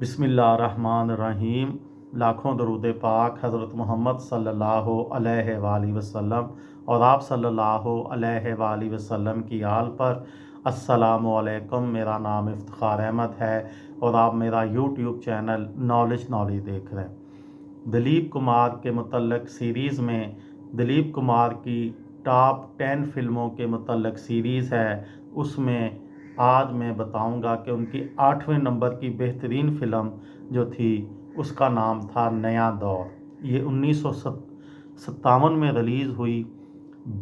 बिस्मिल्लाहिर्रहमानिर्रहीम। लाखों दरूद पाक हज़रत मोहम्मद सल्लल्लाहु अलैहि वसल्लम और आप सल्लल्लाहु अलैहि वसल्लम की आल पर। अस्सलामु अलैकुम। मेरा नाम इफ्तिखार अहमद है और आप मेरा यूट्यूब चैनल नॉलेज देख रहे हैं। दिलीप कुमार के मुतल्लक सीरीज़ में दिलीप कुमार की टॉप 10 फिल्मों के मुतल्लक सीरीज़ है, उसमें आज मैं बताऊंगा कि उनकी 8वें नंबर की बेहतरीन फ़िल्म जो थी उसका नाम था नया दौर। ये 1957 में रिलीज़ हुई।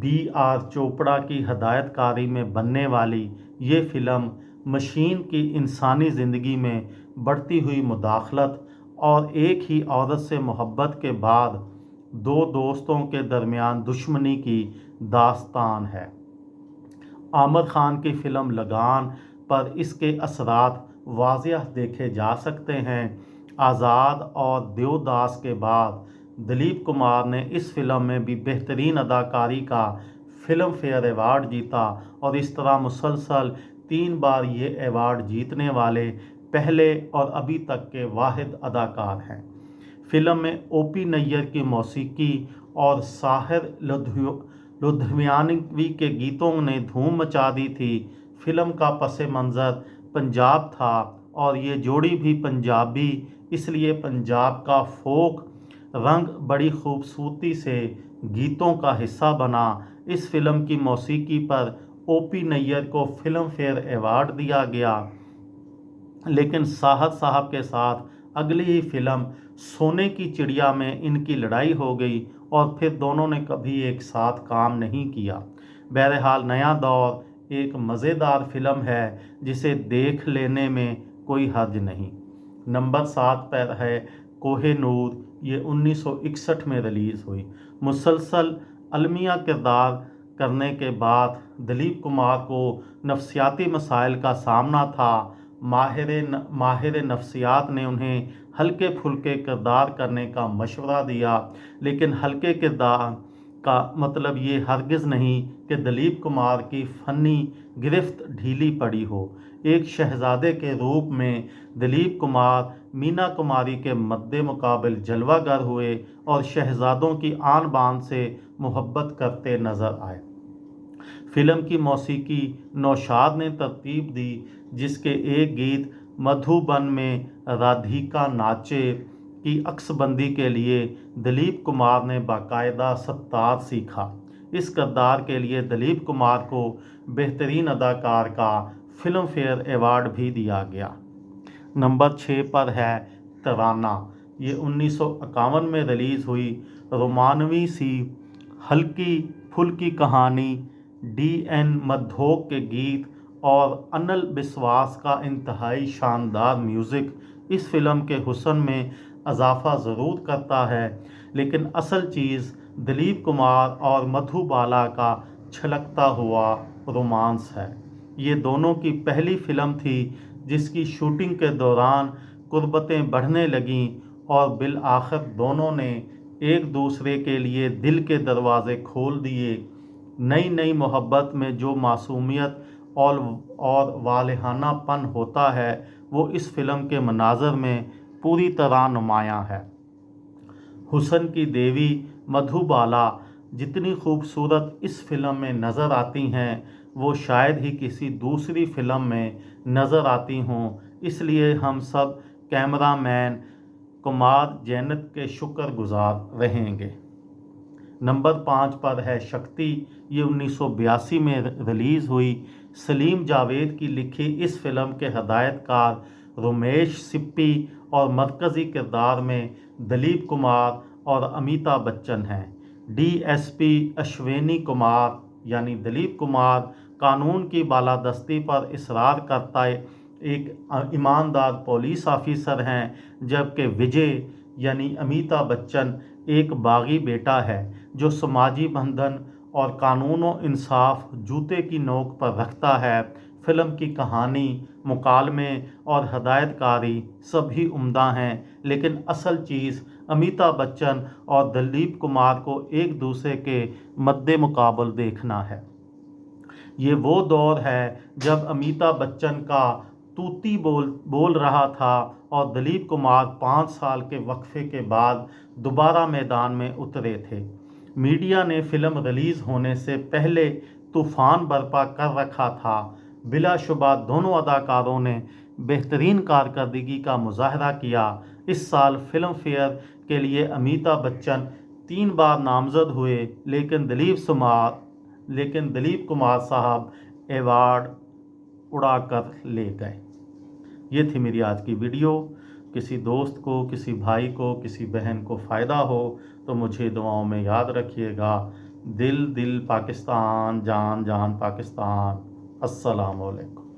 B.R. चोपड़ा की हदायतकारी में बनने वाली ये फ़िल्म मशीन की इंसानी ज़िंदगी में बढ़ती हुई मुदाखलत और एक ही औरत से मोहब्बत के बाद दो दोस्तों के दरमियान दुश्मनी की दास्तान है। आमिर खान की फ़िल्म लगान पर इसके असरात वाज़िह देखे जा सकते हैं। आज़ाद और देवदास के बाद दिलीप कुमार ने इस फिल्म में भी बेहतरीन अदाकारी का फिल्म फेयर अवार्ड जीता और इस तरह मुसलसल 3 बार ये अवार्ड जीतने वाले पहले और अभी तक के वाहिद अदाकार हैं। फिल्म में O.P. नैयर की मौसीकी और साहिर लुधियानवी के गीतों ने धूम मचा दी थी। फिल्म का पस मंज़र पंजाब था और ये जोड़ी भी पंजाबी, इसलिए पंजाब का फोक रंग बड़ी खूबसूरती से गीतों का हिस्सा बना। इस फिल्म की मौसीकी पर O.P. नैयर को फिल्म फेयर अवार्ड दिया गया, लेकिन साहद साहब के साथ अगली ही फिल्म सोने की चिड़िया में इनकी लड़ाई हो गई और फिर दोनों ने कभी एक साथ काम नहीं किया। बहरहाल नया दौर एक मज़ेदार फिल्म है जिसे देख लेने में कोई हर्ज नहीं। नंबर 7 पर है कोह-ए-नूर। ये 1961 में रिलीज़ हुई। मुसलसल अलमिया किरदार करने के बाद दिलीप कुमार को नफ्सियाती मसाइल का सामना था। माहिर नफ्सियात ने उन्हें हल्के फुल्के किरदार करने का मशवरा दिया, लेकिन हल्के किरदार का मतलब ये हरगिज़ नहीं कि दिलीप कुमार की फ़नी गिरफ्त ढीली पड़ी हो। एक शहज़ादे के रूप में दिलीप कुमार मीना कुमारी के मद्दे मुकाबिल जलवागर हुए और शहज़ादों की आन बान से मोहब्बत करते नज़र आए। फिल्म की मौसीकी नौशाद ने तरतीब दी, जिसके एक गीत मधुबन में राधिका नाचे की अक्सबंदी के लिए दिलीप कुमार ने बाकायदा सत्तार सीखा। इस किरदार के लिए दिलीप कुमार को बेहतरीन अदाकार का फिल्म फेयर अवार्ड भी दिया गया। नंबर 6 पर है तराना। ये 1951 में रिलीज़ हुई रोमानवी सी हल्की फुल्की कहानी। D.N. मधोक के गीत और अनिल बिस्वास का इंतहाई शानदार म्यूज़िक इस फिल्म के हुस्न में इजाफ़ा ज़रूर करता है, लेकिन असल चीज़ दिलीप कुमार और मधुबाला का छलकता हुआ रोमांस है। ये दोनों की पहली फिल्म थी जिसकी शूटिंग के दौरान कुर्बतें बढ़ने लगीं और बिल आखिर दोनों ने एक दूसरे के लिए दिल के दरवाज़े खोल दिए। नई मोहब्बत में जो मासूमियत और वालिहानापन होता है वो इस फिल्म के मनाज़र में पूरी तरह नुमायाँ है। हुस्न की देवी मधुबाला जितनी खूबसूरत इस फिल्म में नज़र आती हैं वो शायद ही किसी दूसरी फिल्म में नज़र आती हों, इसलिए हम सब कैमरामैन कुमार जैनत के शुक्रगुजार रहेंगे। नंबर 5 पर है शक्ति। ये 1982 में रिलीज़ हुई। सलीम जावेद की लिखी इस फिल्म के हदायतकार रमेश सिप्पी और मरकज़ी किरदार में दिलीप कुमार और अमिताभ बच्चन हैं। DSP अश्विनी कुमार यानी दिलीप कुमार कानून की बालादस्ती पर इसरार करता एक ईमानदार पुलिस ऑफिसर हैं, जबकि विजय यानी अमिताभ बच्चन एक बागी बेटा है जो समाजी बंधन और कानून व इंसाफ जूते की नोक पर रखता है। फिल्म की कहानी, मुकालमे और हदायतकारी सभी उम्दा हैं, लेकिन असल चीज़ अमिताभ बच्चन और दिलीप कुमार को एक दूसरे के मद्दे मुकाबल देखना है। ये वो दौर है जब अमिताभ बच्चन का तूती बोल रहा था और दिलीप कुमार 5 साल के वक्फे के बाद दोबारा मैदान में उतरे थे। मीडिया ने फिल्म रिलीज़ होने से पहले तूफान बर्पा कर रखा था। बिलाशुबा दोनों अदाकारों ने बेहतरीन कारकर्दगी का मुजाहरा किया। इस साल फिल्म फेयर के लिए अमिताभ बच्चन 3 बार नामजद हुए, लेकिन दिलीप कुमार साहब अवार्ड उड़ाकर ले गए। ये थी मेरी आज की वीडियो। किसी दोस्त को, किसी भाई को, किसी बहन को फ़ायदा हो तो मुझे दुआओं में याद रखिएगा। दिल दिल पाकिस्तान, जान जान पाकिस्तान। अस्सलाम वालेकुम।